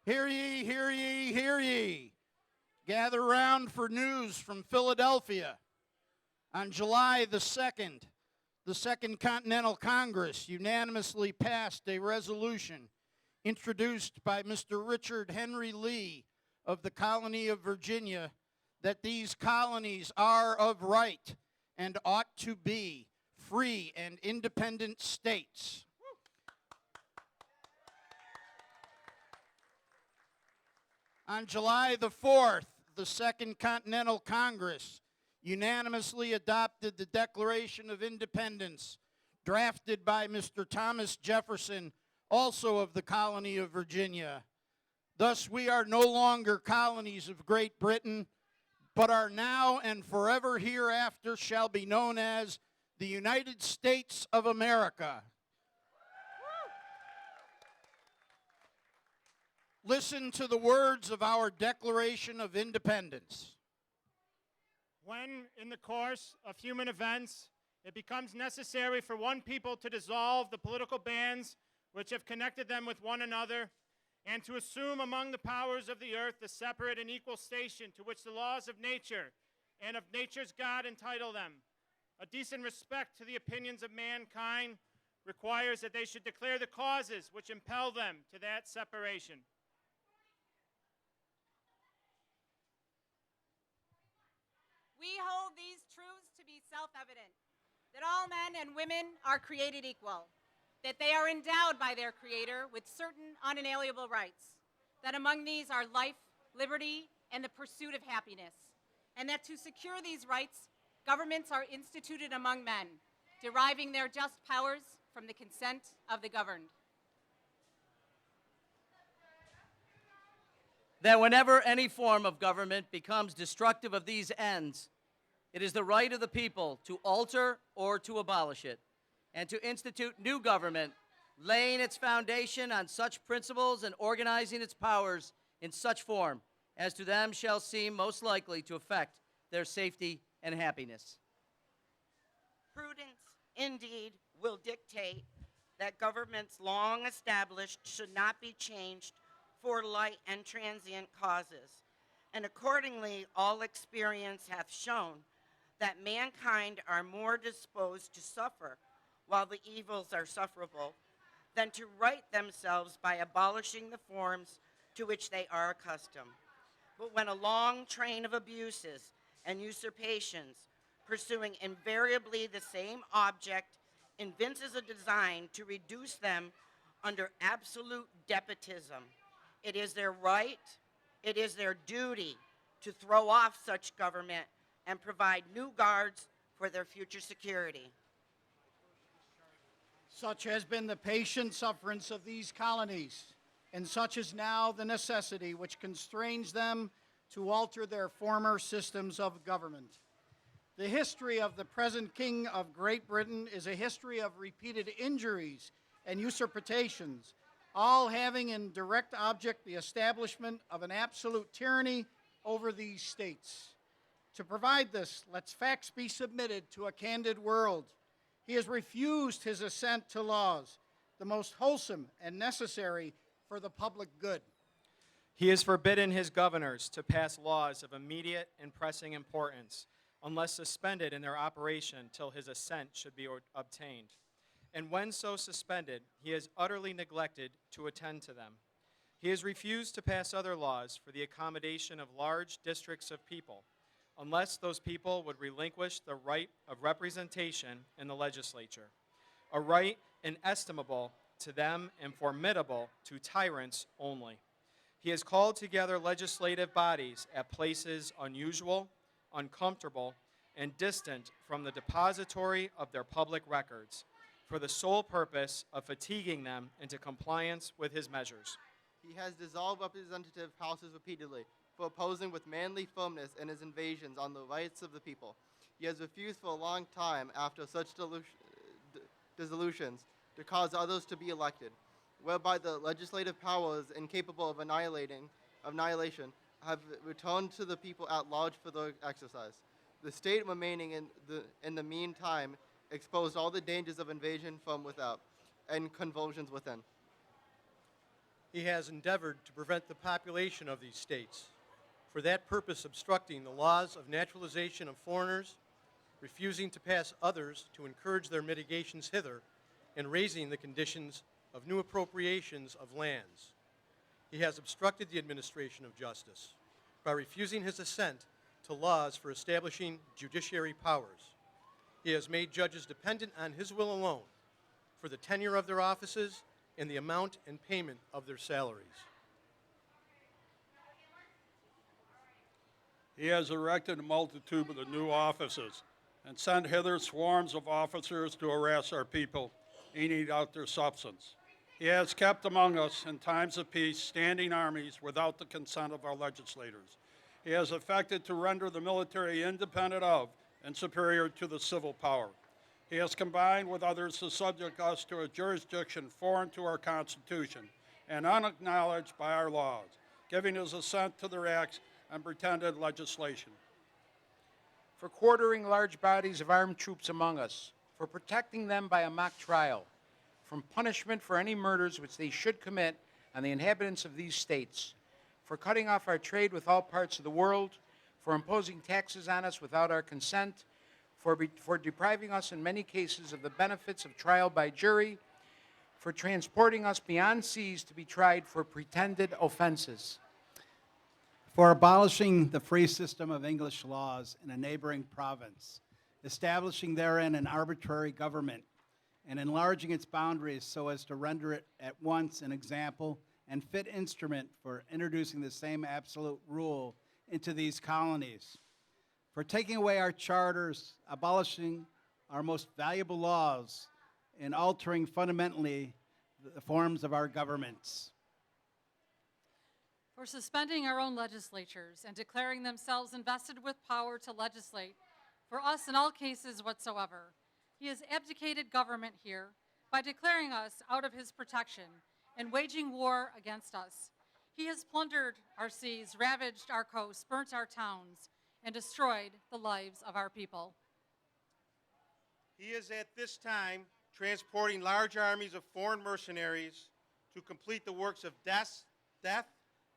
Hear ye, hear ye, hear ye. Gather round for news from Philadelphia. On July the 2nd, the Second Continental Congress unanimously passed a resolution introduced by Mr. Richard Henry Lee of the colony of Virginia that these colonies are of right and ought to be free and independent states. On July the 4th, the Second Continental Congress unanimously adopted the Declaration of Independence, drafted by Mr. Thomas Jefferson, also of the colony of Virginia. Thus, we are no longer colonies of Great Britain, but are now and forever hereafter shall be known as the United States of America. Listen to the words of our Declaration of Independence. When, in the course of human events, it becomes necessary for one people to dissolve the political bands which have connected them with one another, and to assume among the powers of the earth the separate and equal station to which the laws of nature and of nature's God entitle them, a decent respect to the opinions of mankind requires that they should declare the causes which impel them to that separation. We hold these truths to be self-evident, that all men and women are created equal, that they are endowed by their Creator with certain unalienable rights, that among these are life, liberty, and the pursuit of happiness, and that to secure these rights, governments are instituted among men, deriving their just powers from the consent of the governed. That whenever any form of government becomes destructive of these ends, it is the right of the people to alter or to abolish it, and to institute new government, laying its foundation on such principles and organizing its powers in such form as to them shall seem most likely to affect their safety and happiness. Prudence, indeed, will dictate that governments long established should not be changed for light and transient causes. And accordingly, all experience hath shown that mankind are more disposed to suffer while the evils are sufferable than to right themselves by abolishing the forms to which they are accustomed. But when a long train of abuses and usurpations, pursuing invariably the same object, evinces a design to reduce them under absolute despotism, it is their right, it is their duty to throw off such government and provide new guards for their future security. Such has been the patient sufferance of these colonies, and such is now the necessity which constrains them to alter their former systems of government. The history of the present King of Great Britain is a history of repeated injuries and usurpations, all having in direct object the establishment of an absolute tyranny over these states. To provide this, let facts be submitted to a candid world. He has refused his assent to laws, the most wholesome and necessary for the public good. He has forbidden his governors to pass laws of immediate and pressing importance, unless suspended in their operation till his assent should be obtained. And when so suspended, he has utterly neglected to attend to them. He has refused to pass other laws for the accommodation of large districts of people, unless those people would relinquish the right of representation in the legislature, a right inestimable to them and formidable to tyrants only. He has called together legislative bodies at places unusual, uncomfortable, and distant from the depository of their public records, for the sole purpose of fatiguing them into compliance with his measures. He has dissolved representative houses repeatedly for opposing with manly firmness in his invasions on the rights of the people. He has refused for a long time after such dissolutions to cause others to be elected, whereby the legislative powers incapable of annihilation have returned to the people at large for their exercise. The state remaining in the meantime exposed all the dangers of invasion from without and convulsions within. He has endeavored to prevent the population of these states, for that purpose obstructing the laws of naturalization of foreigners, refusing to pass others to encourage their mitigations hither, and raising the conditions of new appropriations of lands. He has obstructed the administration of justice by refusing his assent to laws for establishing judiciary powers. He has made judges dependent on his will alone for the tenure of their offices and the amount and payment of their salaries. He has erected a multitude of the new offices and sent hither swarms of officers to harass our people and eat out their substance. He has kept among us in times of peace standing armies without the consent of our legislators. He has effected to render the military independent of and superior to the civil power. He has combined with others to subject us to a jurisdiction foreign to our Constitution and unacknowledged by our laws, giving his assent to their acts and pretended legislation. For quartering large bodies of armed troops among us, for protecting them by a mock trial, from punishment for any murders which they should commit on the inhabitants of these states, for cutting off our trade with all parts of the world, for imposing taxes on us without our consent, for depriving us in many cases of the benefits of trial by jury, for transporting us beyond seas to be tried for pretended offenses. For abolishing the free system of English laws in a neighboring province, establishing therein an arbitrary government, and enlarging its boundaries so as to render it at once an example and fit instrument for introducing the same absolute rule into these colonies. For taking away our charters, abolishing our most valuable laws, and altering fundamentally the forms of our governments. For suspending our own legislatures and declaring themselves invested with power to legislate for us in all cases whatsoever. He has abdicated government here by declaring us out of his protection and waging war against us. He has plundered our seas, ravaged our coasts, burnt our towns, and destroyed the lives of our people. He is at this time transporting large armies of foreign mercenaries to complete the works of death,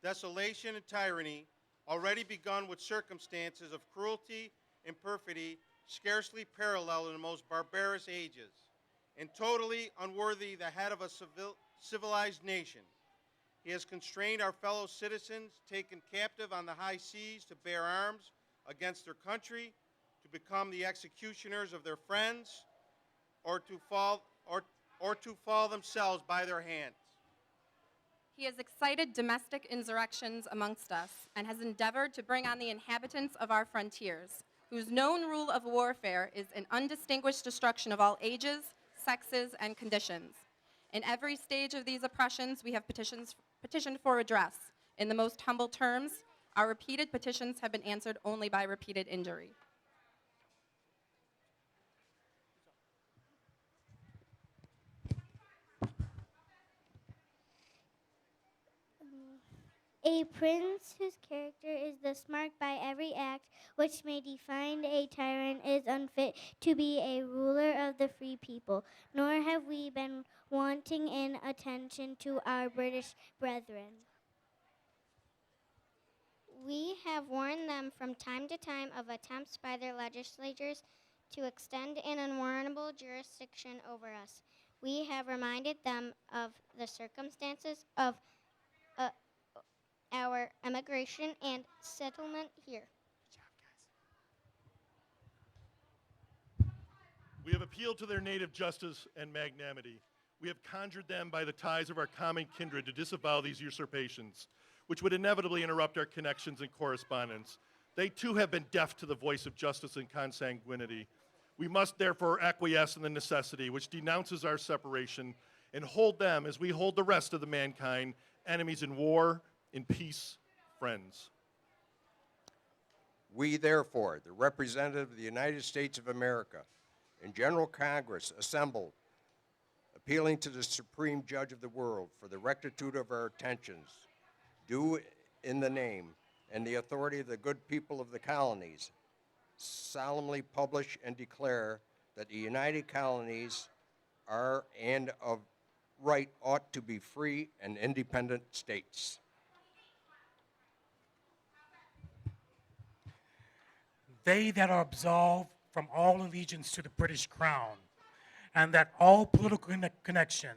desolation, and tyranny, already begun with circumstances of cruelty and perfidy scarcely paralleled in the most barbarous ages, and totally unworthy the head of a civilized nation. He has constrained our fellow citizens, taken captive on the high seas to bear arms against their country, to become the executioners of their friends, or to fall themselves by their hands. He has excited domestic insurrections amongst us and has endeavored to bring on the inhabitants of our frontiers, whose known rule of warfare is an undistinguished destruction of all ages, sexes, and conditions. In every stage of these oppressions, we have petitioned for redress. In the most humble terms, our repeated petitions have been answered only by repeated injury. A prince whose character is thus marked by every act which may define a tyrant is unfit to be a ruler of the free people, nor have we been wanting in attention to our British brethren. We have warned them from time to time of attempts by their legislatures to extend an unwarrantable jurisdiction over us. We have reminded them of the circumstances of our emigration and settlement here. We have appealed to their native justice and magnanimity. We have conjured them by the ties of our common kindred to disavow these usurpations, which would inevitably interrupt our connections and correspondence. They too have been deaf to the voice of justice and consanguinity. We must therefore acquiesce in the necessity which denounces our separation and hold them, as we hold the rest of the mankind, enemies in war, in peace, friends. We, therefore, the representative of the United States of America, in General Congress assembled, appealing to the Supreme Judge of the world for the rectitude of our attentions, do in the name and the authority of the good people of the colonies, solemnly publish and declare that the United Colonies are and of right ought to be free and independent states. They that are absolved from all allegiance to the British Crown, and that all political connection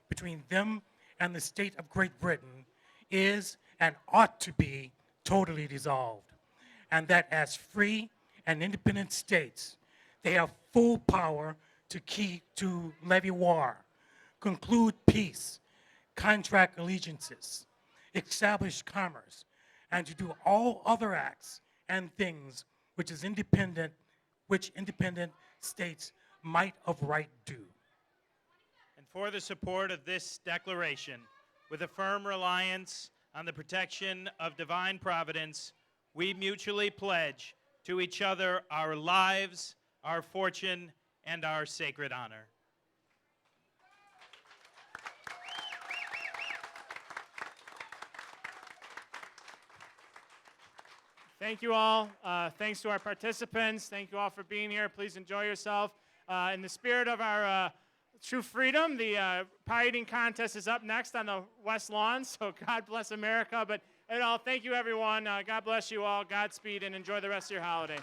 between them and the state of Great Britain is and ought to be totally dissolved, and that as free and independent states, they have full power to levy war, conclude peace, contract allegiances, establish commerce, and to do all other acts and things which independent states might of right do. And for the support of this declaration, with a firm reliance on the protection of divine providence, we mutually pledge to each other our lives, our fortune, and our sacred honor. Thank you all. Thanks to our participants. Thank you all for being here. Please enjoy yourself. In the spirit of our true freedom, the pie eating contest is up next on the West Lawn, so God bless America. But thank you, everyone. God bless you all. Godspeed, and enjoy the rest of your holiday.